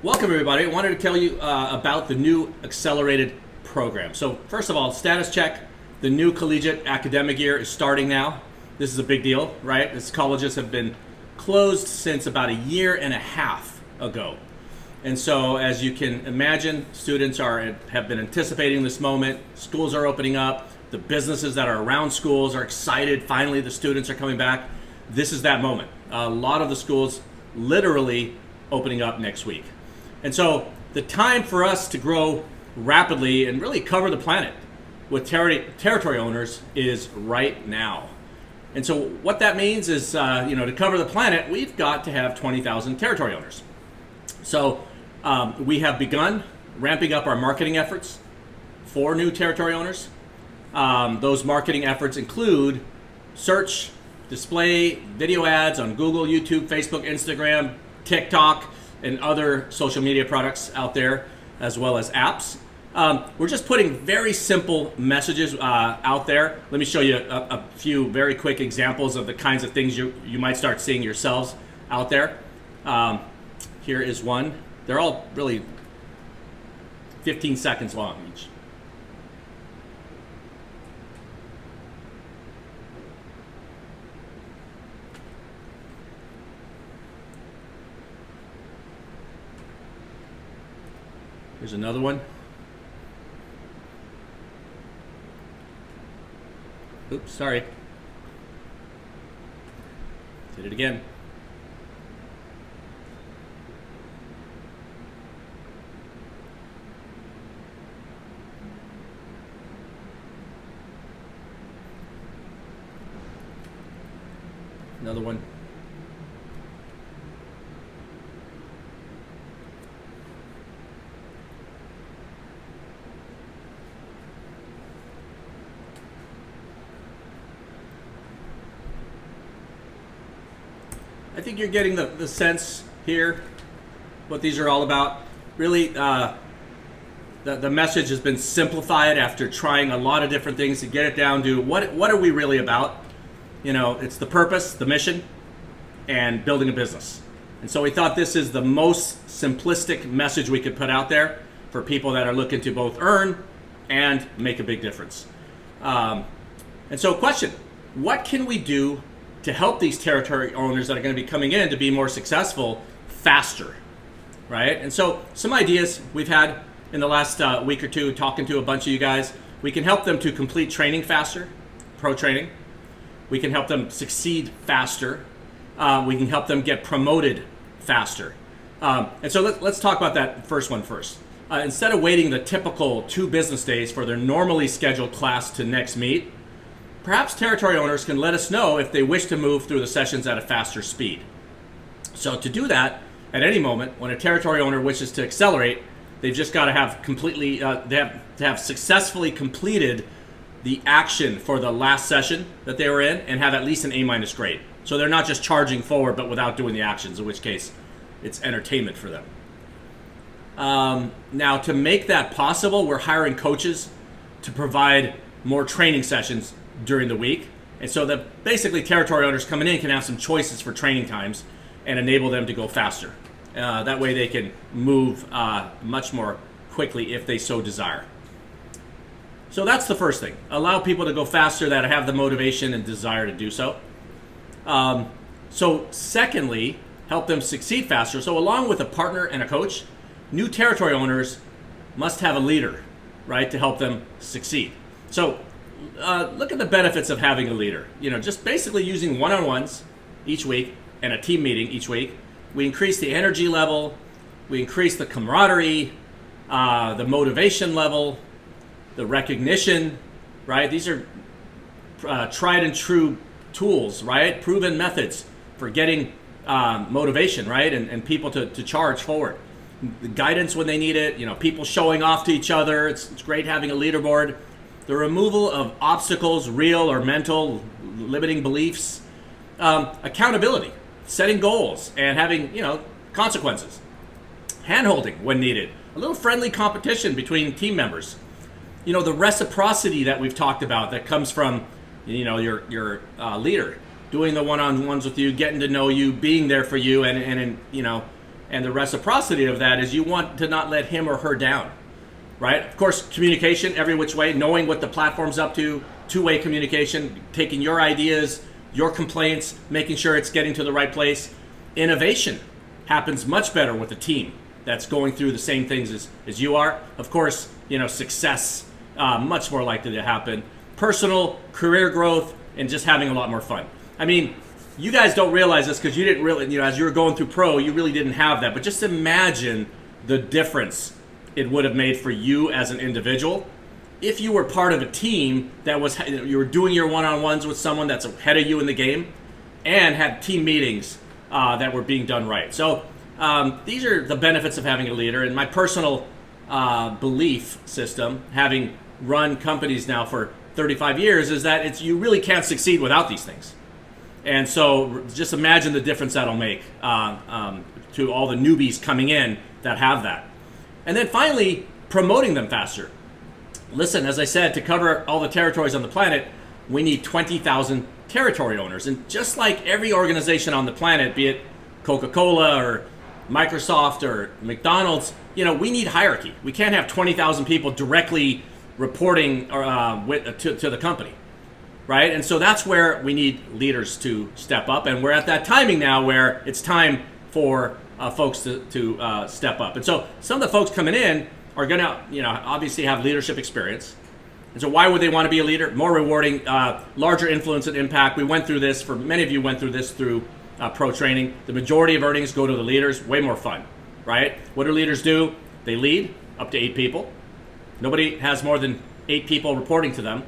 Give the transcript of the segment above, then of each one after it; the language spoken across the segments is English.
Welcome everybody. I wanted to tell you about the new accelerated program. So first of all, status check. The new collegiate academic year is starting now. This is a big deal, right? These colleges have been closed since about a year and a half ago. And so as you can imagine, students have been anticipating this moment. Schools are opening up. The businesses that are around schools are excited. Finally, the students are coming back. This is that moment. A lot of the schools literally opening up next week. And so the time for us to grow rapidly and really cover the planet with territory owners is right now. And so what that means is, to cover the planet, we've got to have 20,000 territory owners. So we have begun ramping up our marketing efforts for new territory owners. Those marketing efforts include search, display, video ads on Google, YouTube, Facebook, Instagram, TikTok, and other social media products out there, as well as apps. We're just putting very simple messages out there. Let me show you a few very quick examples of the kinds of things you might start seeing yourselves out there. Here is one. They're all really 15 seconds long each. Here's another one. Oops, sorry. Did it again. Another one. I think you're getting the sense here, what these are all about. Really, the message has been simplified after trying a lot of different things to get it down to what are we really about? You know, it's the purpose, the mission, and building a business. And so we thought this is the most simplistic message we could put out there for people that are looking to both earn and make a big difference. And so question, what can we do to help these territory owners that are going to be coming in to be more successful faster, right? And so some ideas we've had in the last week or two talking to a bunch of you guys. We can help them to complete training faster, pro training. We can help them succeed faster. We can help them get promoted faster. And so let's talk about that first one first. Instead of waiting the typical 2 business days for their normally scheduled class to next meet, perhaps territory owners can let us know if they wish to move through the sessions at a faster speed. So to do that, at any moment, when a territory owner wishes to accelerate, they've just got to have successfully completed the action for the last session that they were in and have at least an A- grade. So they're not just charging forward but without doing the actions, in which case it's entertainment for them. Now, to make that possible, we're hiring coaches to provide more training sessions during the week. And so that basically territory owners coming in can have some choices for training times and enable them to go faster. That way they can move much more quickly if they so desire. So that's the first thing. Allow people to go faster that have the motivation and desire to do so. So secondly, help them succeed faster. So along with a partner and a coach, new territory owners must have a leader, right, to help them succeed. So look at the benefits of having a leader. You know, just basically using one-on-ones each week and a team meeting each week. We increase the energy level, we increase the camaraderie, the motivation level, the recognition, right? These are tried and true tools, right? Proven methods for getting motivation, right? And people to charge forward. The guidance when they need it, people showing off to each other. It's great having a leaderboard. The removal of obstacles, real or mental, limiting beliefs, accountability, setting goals, and having, consequences. Hand-holding when needed. A little friendly competition between team members. The reciprocity that we've talked about that comes from, your leader doing the one-on-ones with you, getting to know you, being there for you, and And the reciprocity of that is you want to not let him or her down, right? Of course, communication every which way, knowing what the platform's up to, two-way communication, taking your ideas, your complaints, making sure it's getting to the right place. Innovation happens much better with a team that's going through the same things as you are. Of course, success, much more likely to happen. Personal, career growth, and just having a lot more fun. I mean, you guys don't realize this because you didn't really, as you were going through pro, you really didn't have that. But just imagine the difference it would have made for you as an individual if you were part of a team that was, you were doing your one-on-ones with someone that's ahead of you in the game and had team meetings that were being done right. So these are the benefits of having a leader. And my personal belief system, having run companies now for 35 years, is that you really can't succeed without these things. And so just imagine the difference that'll make to all the newbies coming in that have that. And then finally, promoting them faster. Listen, as I said, to cover all the territories on the planet, we need 20,000 territory owners. And just like every organization on the planet, be it Coca-Cola or Microsoft or McDonald's, we need hierarchy. We can't have 20,000 people directly reporting to the company. Right? And so that's where we need leaders to step up. And we're at that timing now where it's time for folks to step up. And so some of the folks coming in are going to, obviously have leadership experience. And so why would they want to be a leader? More rewarding, larger influence and impact. We went through this, many of you went through this through pro training. The majority of earnings go to the leaders, way more fun, right? What do leaders do? They lead up to 8 people. Nobody has more than 8 people reporting to them.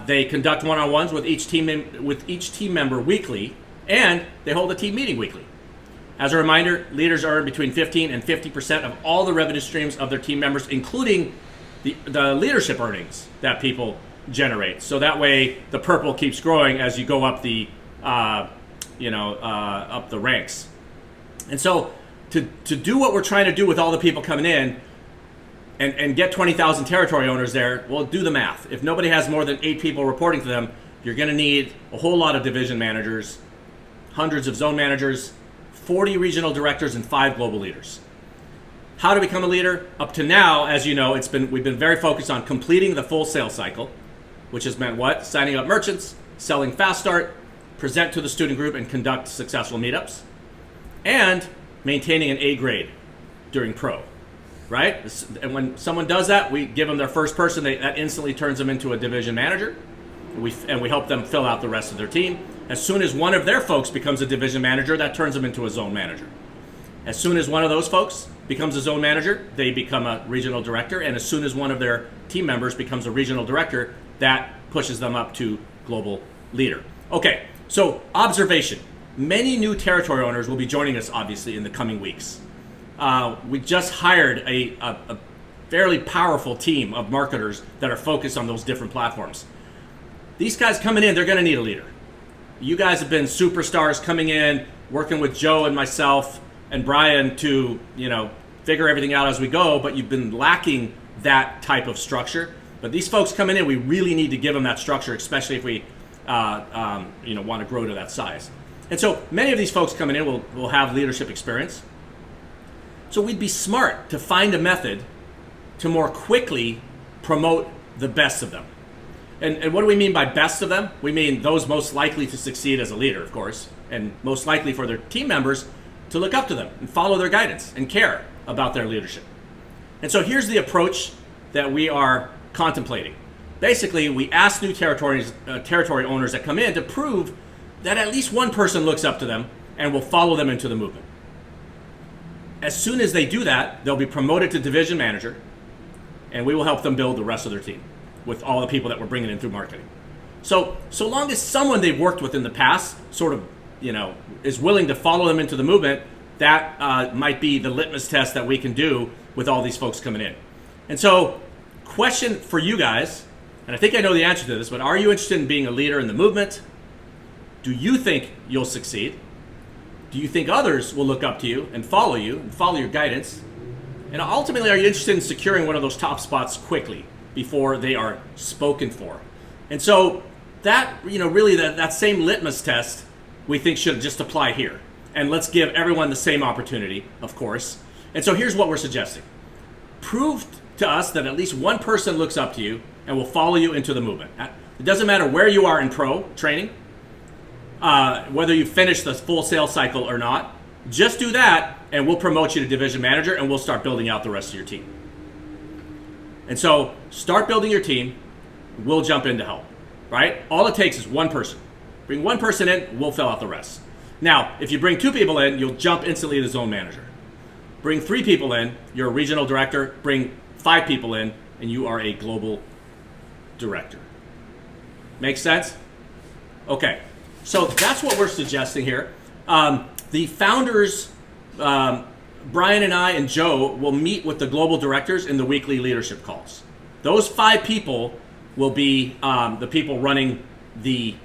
They conduct one-on-ones with each team member weekly, and they hold a team meeting weekly. As a reminder, leaders earn between 15 and 50% of all the revenue streams of their team members, including the leadership earnings that people generate. So that way, the purple keeps growing as you go up the up the ranks. And so to do what we're trying to do with all the people coming in, and get 20,000 territory owners there, well, do the math. If nobody has more than 8 people reporting to them, you're going to need a whole lot of division managers, hundreds of zone managers, 40 regional directors, and 5 global leaders. How to become a leader? Up to now, as you know, we've been very focused on completing the full sales cycle, which has meant what? Signing up merchants, selling fast start, present to the student group, and conduct successful meetups, and maintaining an A grade during pro. Right? And when someone does that, we give them their first person. That instantly turns them into a division manager. We help them fill out the rest of their team. As soon as one of their folks becomes a division manager, that turns them into a zone manager. As soon as one of those folks becomes a zone manager, they become a regional director. And as soon as one of their team members becomes a regional director, that pushes them up to global leader. Okay, so observation. Many new territory owners will be joining us, obviously, in the coming weeks. We just hired a fairly powerful team of marketers that are focused on those different platforms. These guys coming in, they're going to need a leader. You guys have been superstars coming in, working with Joe and myself and Brian to, figure everything out as we go, but you've been lacking that type of structure. But these folks coming in, we really need to give them that structure, especially if we want to grow to that size. And so many of these folks coming in will have leadership experience. So we'd be smart to find a method to more quickly promote the best of them. And what do we mean by best of them? We mean those most likely to succeed as a leader, of course, and most likely for their team members to look up to them and follow their guidance and care about their leadership. And so here's the approach that we are contemplating. Basically, we ask new territory owners that come in to prove that at least one person looks up to them and will follow them into the movement. As soon as they do that, they'll be promoted to division manager, and we will help them build the rest of their team with all the people that we're bringing in through marketing. So long as someone they've worked with in the past sort of, is willing to follow them into the movement, that might be the litmus test that we can do with all these folks coming in. And so, question for you guys, and I think I know the answer to this, but are you interested in being a leader in the movement? Do you think you'll succeed? Do you think others will look up to you and follow your guidance? And ultimately, are you interested in securing one of those top spots quickly before they are spoken for? And so that, really that same litmus test we think should just apply here. And let's give everyone the same opportunity, of course. And so here's what we're suggesting. Prove to us that at least one person looks up to you and will follow you into the movement. It doesn't matter where you are in pro training, whether you finish the full sales cycle or not. Just do that, and we'll promote you to division manager, and we'll start building out the rest of your team. And so start building your team. We'll jump in to help, right? All it takes is one person. Bring one person in, we'll fill out the rest. Now, if you bring 2 people in, you'll jump instantly to zone manager. Bring 3 people in, you're a regional director. Bring 5 people in, and you are a global director. Make sense? Okay, so that's what we're suggesting here. The founders, Brian and I and Joe, will meet with the global directors in the weekly leadership calls. Those 5 people will be the people running the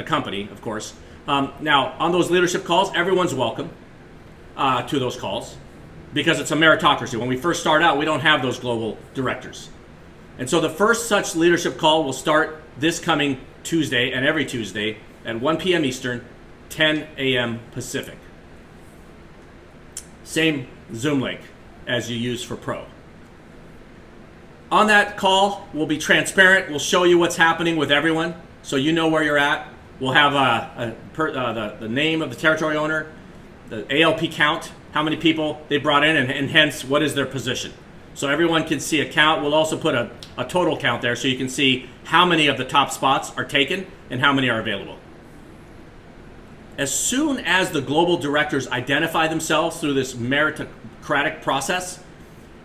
company, of course. Now, on those leadership calls, everyone's welcome to those calls because it's a meritocracy. When we first start out, we don't have those global directors. And so the first such leadership call will start this coming Tuesday and every Tuesday at 1 p.m. Eastern, 10 a.m. Pacific. Same Zoom link as you use for Pro. On that call, we'll be transparent. We'll show you what's happening with everyone so you know where you're at. We'll have the name of the territory owner, the ALP count, how many people they brought in, and hence what is their position. So everyone can see a count. We'll also put a total count there so you can see how many of the top spots are taken and how many are available. As soon as the global directors identify themselves through this meritocratic process,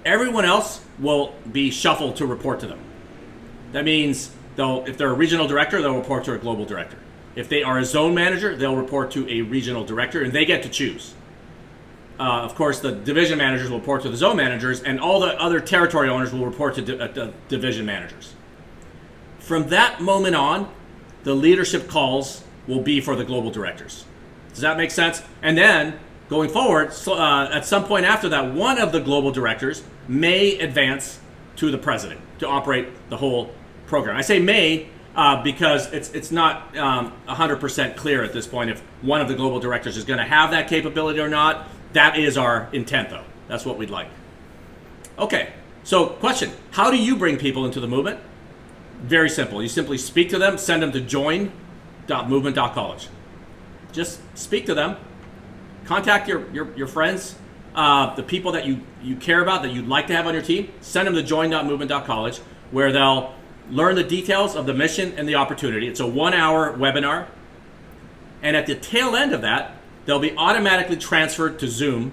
everyone else will be shuffled to report to them. That means if they're a regional director, they'll report to a global director. If they are a zone manager, they'll report to a regional director, and they get to choose. Of course, the division managers will report to the zone managers, and all the other territory owners will report to division managers. From that moment on, the leadership calls will be for the global directors. Does that make sense? And then, going forward, at some point after that, one of the global directors may advance to the president to operate the whole program. I say may because it's not 100% clear at this point if one of the global directors is going to have that capability or not. That is our intent, though. That's what we'd like. Okay, so question. How do you bring people into the movement? Very simple. You simply speak to them, send them to join.movement.college. Just speak to them. Contact your friends, the people that you care about, that you'd like to have on your team. Send them to join.movement.college, where they'll learn the details of the mission and the opportunity. It's a 1-hour webinar. And at the tail end of that, they'll be automatically transferred to Zoom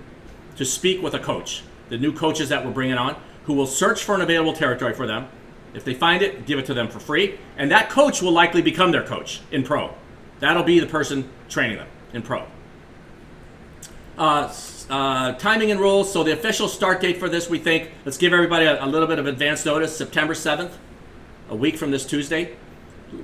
to speak with a coach, the new coaches that we're bringing on, who will search for an available territory for them. If they find it, give it to them for free. And that coach will likely become their coach in Pro. That'll be the person training them in Pro. Timing and rules. So the official start date for this, we think, let's give everybody a little bit of advance notice, September 7th, a week from this Tuesday.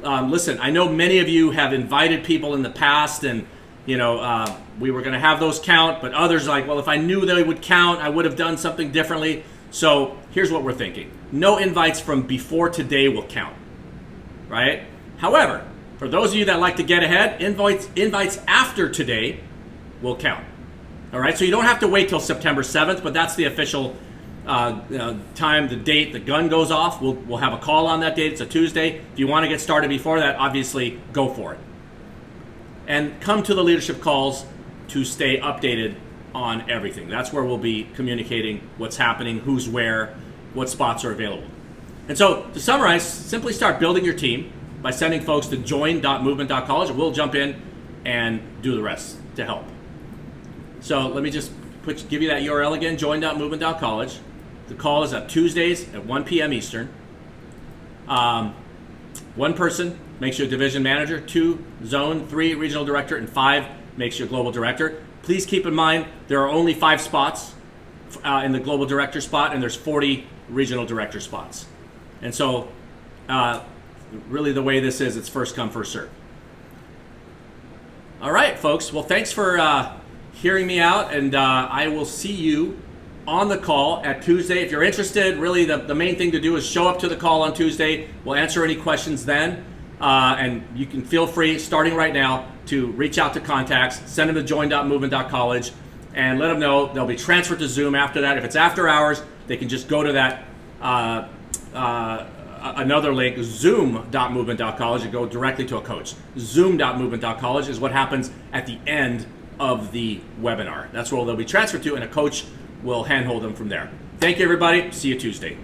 Listen, I know many of you have invited people in the past, and we were going to have those count, but others are like, well, if I knew they would count, I would have done something differently. So here's what we're thinking. No invites from before today will count, right? However, for those of you that like to get ahead, invites after today will count. All right, so you don't have to wait till September 7th, but that's the official time, the date the gun goes off. We'll have a call on that date. It's a Tuesday. If you want to get started before that, obviously go for it. And come to the leadership calls to stay updated on everything. That's where we'll be communicating what's happening, who's where, what spots are available. And so to summarize, simply start building your team by sending folks to join.movement.college, and we'll jump in and do the rest to help. So let me just give you that URL again, join.movement.college. The call is at Tuesdays at 1 p.m. Eastern. One person makes you a division manager, 2 zone, 3 regional director, and 5 makes you a global director. Please keep in mind there are only 5 spots in the global director spot, and there's 40 regional director spots. And so really the way this is, it's first come, first serve. All right, folks. Well, thanks for hearing me out, and I will see you on the call at Tuesday. If you're interested, really the main thing to do is show up to the call on Tuesday. We'll answer any questions then, and you can feel free, starting right now, to reach out to contacts, send them to join.movement.college, and let them know they'll be transferred to Zoom after that. If it's after hours, they can just go to that another link, zoom.movement.college, and go directly to a coach. Zoom.movement.college is what happens at the end of the webinar. That's where they'll be transferred to, and a coach will handhold them from there. Thank you, everybody. See you Tuesday.